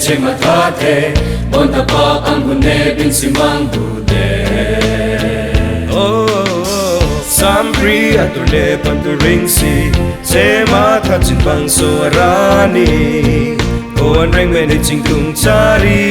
che matate bonta pa ang hune bin simang bude Sampri atule panturingsi Sema tatsin pang soarani Koan reng mene cingtung cari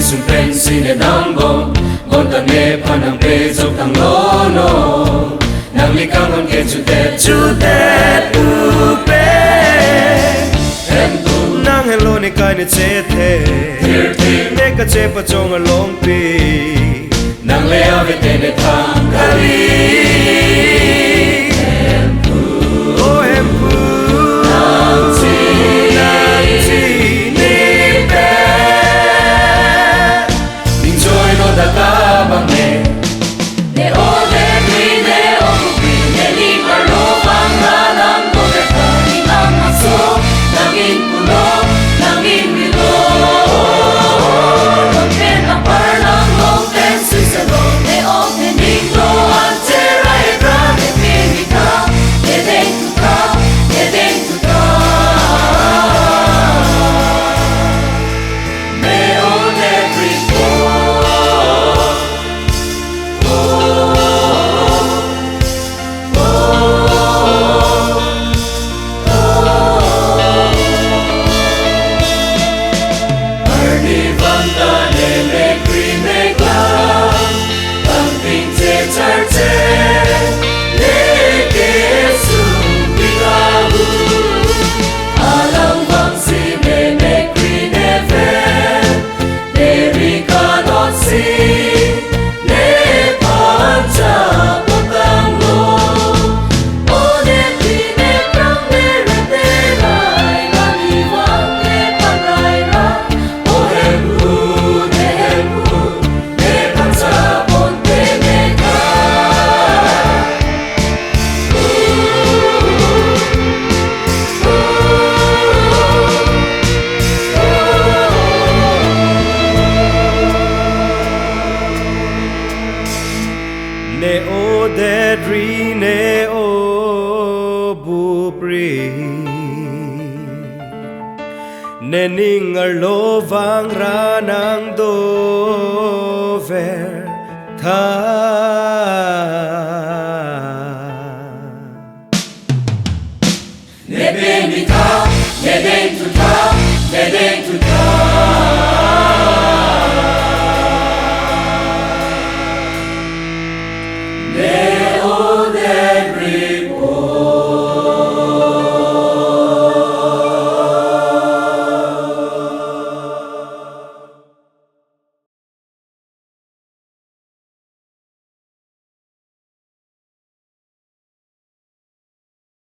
Sung pen sine dambo bonta ne panang pe zok tang lono nang likang on ke chutet upe Nang hello ne kai ne chethe Ne ka che pa chong along pi nang le ave te ne thang kali Ne o dedri ne o bupri Ne ningar lovang ranang do ver tha